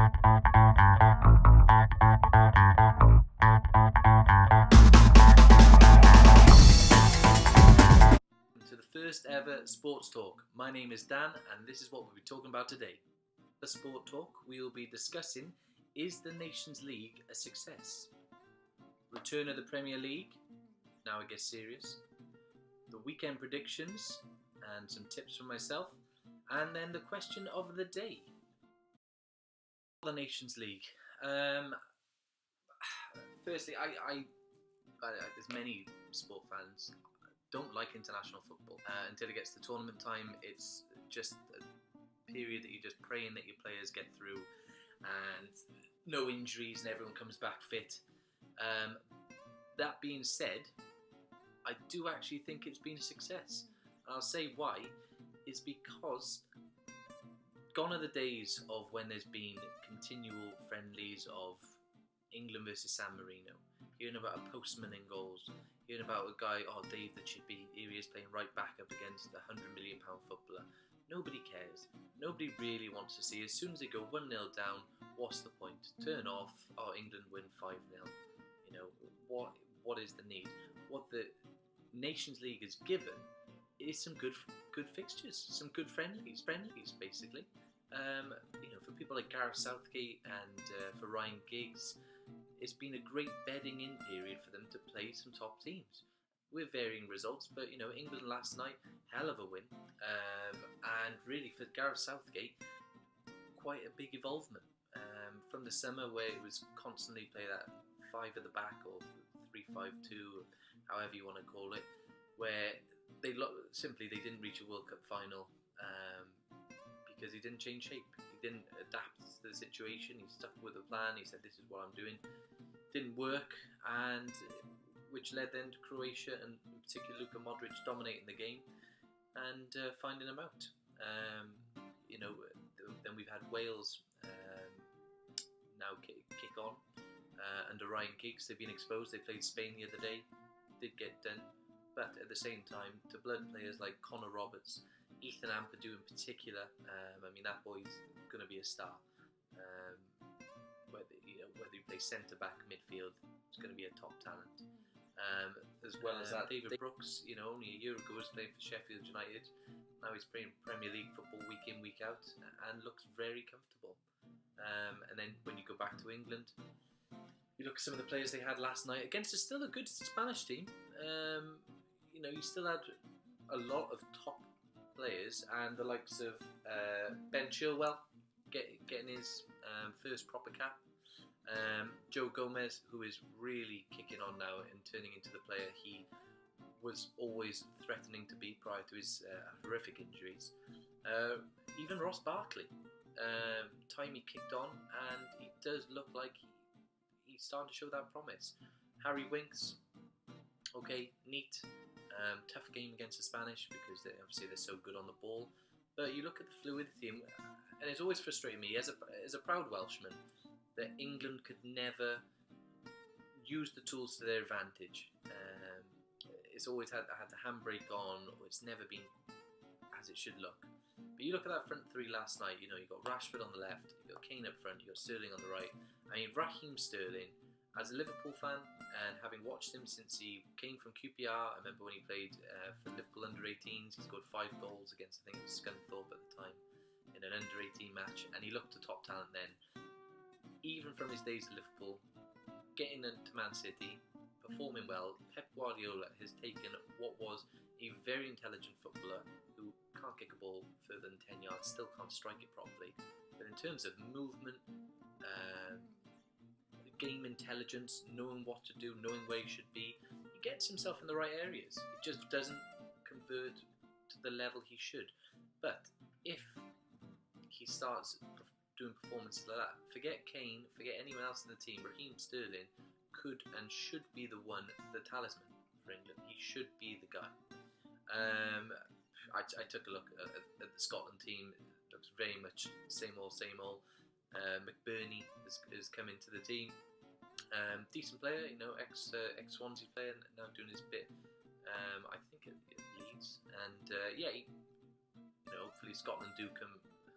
To the first ever Sports Talk. My name is Dan and this is what we'll be talking about today. The Sport Talk we will be discussing, is the Nations League a success? Return of the Premier League, now it gets serious. The weekend predictions and some tips from myself, and then the question of the day. The Nations League. Firstly, there's many sport fans don't like international football until it gets to tournament time. It's just a period that you're just praying that your players get through and no injuries and everyone comes back fit. That being said, I do actually think it's been a success. And I'll say why. It's because gone are the days of when there's been continual friendlies of England versus San Marino, hearing about a postman in goals, hearing about a guy, Dave the Chippy, here he is playing right back up against a £100 million footballer. Nobody cares. Nobody really wants to see. As soon as they go 1-0 down, what's the point? Turn off, England win 5-0. You know, what is the need? What the Nations League has given is some good fixtures, some good friendlies basically. For people like Gareth Southgate and for Ryan Giggs, it's been a great bedding in period for them to play some top teams with varying results. But England last night, hell of a win, and really for Gareth Southgate, quite a big evolvement from the summer where it was constantly play that 5 at the back or 3-5-2, however you want to call it, where they didn't reach a World Cup final because he didn't change shape. He didn't adapt to the situation. He stuck with the plan. He said, "This is what I'm doing." Didn't work, and which led then to Croatia and in particular Luka Modric dominating the game and finding them out. Then we've had Wales now kick on under Ryan Giggs. They've been exposed. They played Spain the other day. Did get done. But at the same time, to blood players like Connor Roberts, Ethan Ampadu in particular, that boy's going to be a star. Whether you play centre back, midfield, it's going to be a top talent. As well as that, David Brooks, only a year ago was playing for Sheffield United. Now he's playing Premier League football week in, week out, and looks very comfortable. And then when you go back to England, you look at some of the players they had last night against still a good Spanish team. You still had a lot of top players, and the likes of Ben Chilwell getting his first proper cap. Joe Gomez, who is really kicking on now and turning into the player he was always threatening to be prior to his horrific injuries. Even Ross Barkley, time he kicked on, and he does look like he's starting to show that promise. Harry Winks, okay, neat. Tough game against the Spanish because they're so good on the ball. But you look at the fluidity, and it's always frustrated me as a proud Welshman that England could never use the tools to their advantage. It's always had the handbrake on, or it's never been as it should look. But you look at that front three last night. You got Rashford on the left, you got Kane up front, you got Sterling on the right. Raheem Sterling, as a Liverpool fan, and having watched him since he came from QPR, I remember when he played for Liverpool under-18s, he scored 5 goals against, I think, Scunthorpe at the time, in an under-18 match, and he looked a top talent then. Even from his days at Liverpool, getting into Man City, performing well, Pep Guardiola has taken what was a very intelligent footballer who can't kick a ball further than 10 yards, still can't strike it properly, but in terms of movement, game intelligence, knowing what to do, knowing where he should be, he gets himself in the right areas. It just doesn't convert to the level he should. But if he starts doing performances like that, forget Kane, forget anyone else in the team, Raheem Sterling could and should be the one, the talisman for England. He should be the guy. I took a look at the Scotland team. It looks very much same old. McBurney has come into the team. Decent player, ex Swansea player, now doing his bit. I think at Leeds, and hopefully Scotland do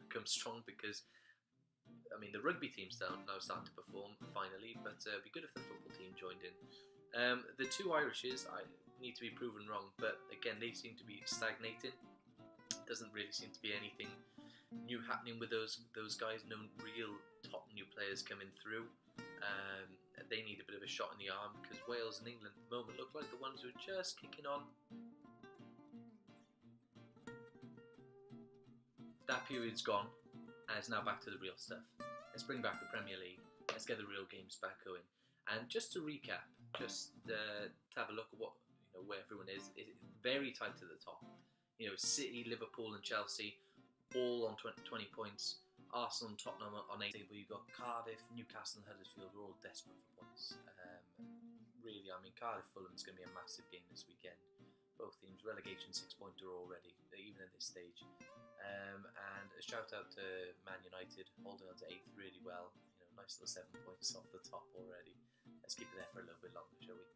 come strong, because I mean, the rugby team's now starting to perform finally, but it'd be good if the football team joined in. The two Irishes, I need to be proven wrong, but again, they seem to be stagnating. Doesn't really seem to be anything new happening with those guys. No real top new players coming through. They need a bit of a shot in the arm because Wales and England at the moment look like the ones who are just kicking on. That period's gone, and it's now back to the real stuff. Let's bring back the Premier League. Let's get the real games back going. And just to recap, just to have a look at what where everyone is. It's very tight to the top. City, Liverpool, and Chelsea all on 20 points. Arsenal and Tottenham on 8. But you've got Cardiff, Newcastle, and Huddersfield. We're all desperate for points. Really, I mean, Cardiff-Fulham's going to be a massive game this weekend. Both teams relegation 6-pointer already, even at this stage. And a shout out to Man United, holding on to 8th really well. Nice little 7 points off the top already. Let's keep it there for a little bit longer, shall we?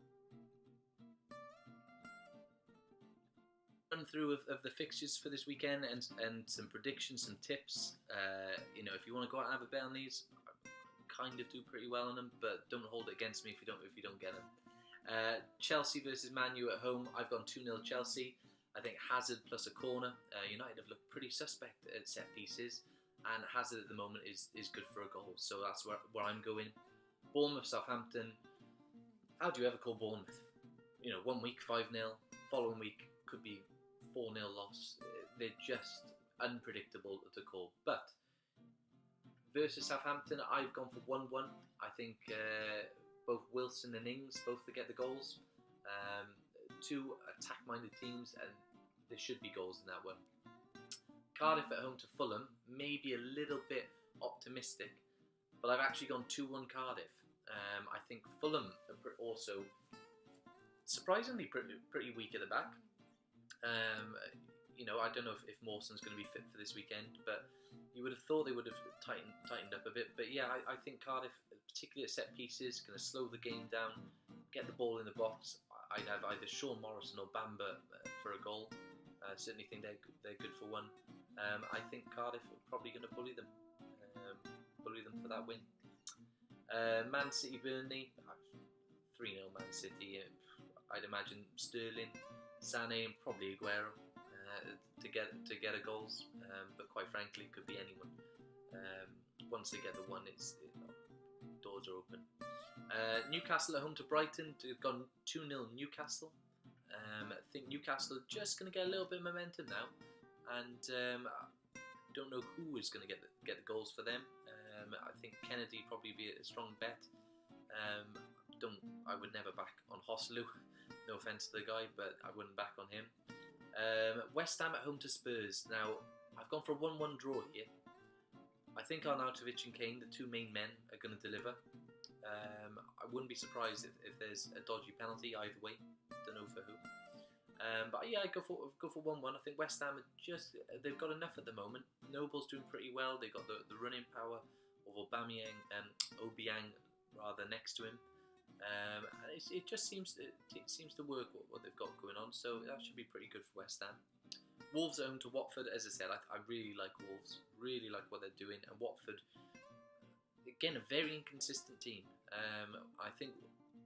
Run through of the fixtures for this weekend and some predictions, some tips. If you want to go out and have a bet on these, I kind of do pretty well on them, but don't hold it against me if you don't get them. Chelsea versus Man U at home. I've gone 2-0 Chelsea. I think Hazard plus a corner. United have looked pretty suspect at set pieces, and Hazard at the moment is good for a goal, so that's where I'm going. Bournemouth, Southampton. How do you ever call Bournemouth? 1 week 5-0, following week could be 4-0 loss. They're just unpredictable to call. But versus Southampton, I've gone for 1-1. I think both Wilson and Ings both to get the goals. Two attack-minded teams, and there should be goals in that one. Cardiff at home to Fulham, maybe a little bit optimistic, but I've actually gone 2-1 Cardiff. I think Fulham are also surprisingly pretty weak at the back. I don't know if Mawson's going to be fit for this weekend, but you would have thought they would have tightened up a bit. But yeah, I think Cardiff, particularly at set pieces, going to slow the game down, get the ball in the box. I'd have either Sean Morrison or Bamba for a goal. Certainly think they're good for one. I think Cardiff are probably going to bully them for that win. Man City Burnley, 3-0 Man City. I'd imagine Sterling, Sané, and probably Aguero to get a goals. But quite frankly, it could be anyone. Once they get the one, doors are open. Newcastle at home to Brighton. They've gone 2-0 Newcastle. I think Newcastle are just going to get a little bit of momentum now, and don't know who is going to get the goals for them. I think Kennedy probably be a strong bet. I would never back on Hosselu. No offence to the guy, but I wouldn't back on him. West Ham at home to Spurs. Now I've gone for a 1-1 draw here. I think Arnautovic and Kane, the two main men, are going to deliver. I wouldn't be surprised if there's a dodgy penalty either way. Don't know for who. But yeah, I go for 1-1. I think West Ham they've got enough at the moment. Noble's doing pretty well. They've got the running power of Obiang rather next to him. And it just seems to work what they've got going on. So that should be pretty good for West Ham. Wolves at home to Watford. As I said, I really like Wolves. Really like what they're doing. And Watford, again, a very inconsistent team. I think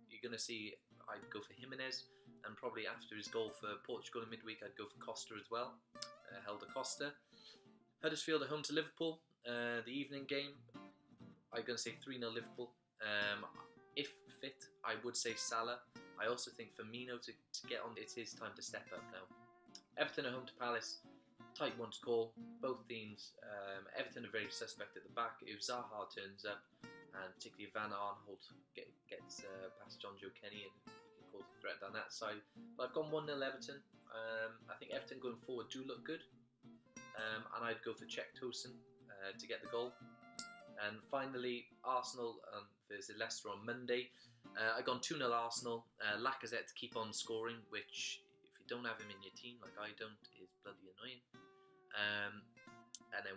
you're going to see. I'd go for Jimenez, and probably after his goal for Portugal in midweek, I'd go for Costa as well. Helder Costa. Huddersfield at home to Liverpool. The evening game, I'm going to say 3-0 Liverpool. If fit, I would say Salah. I also think Firmino to get on. It's his time to step up now. Everton at home to Palace. Tight one to call. Both teams. Everton are very suspect at the back. If Zaha turns up, and particularly Van Aanholt gets past John Joe Kenny, and he can cause a threat down that side. But I've gone 1-0 Everton. I think Everton going forward do look good. And I'd go for Cech Tosin to get the goal. And finally, Arsenal versus Leicester on Monday. I've gone 2-0 Arsenal. Lacazette to keep on scoring, which, if you don't have him in your team, like I don't, is bloody annoying. And then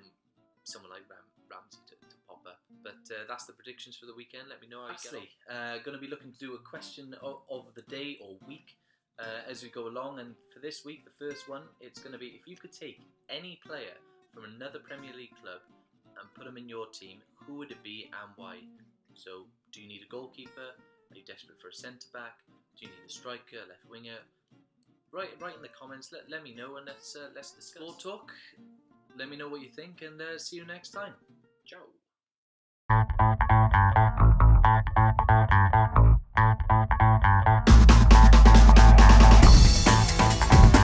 someone like Ramsey to pop up. But that's the predictions for the weekend. Let me know how you get on. Going to be looking to do a question of the day or week as we go along. And for this week, the first one, it's going to be, if you could take any player from another Premier League club and put them in your team, who would it be and why? So, do you need a goalkeeper? Are you desperate for a centre-back? Do you need a striker, left winger? Write in the comments, let me know, and let's discuss. Sport Talk. Let me know what you think, and see you next time. Ciao.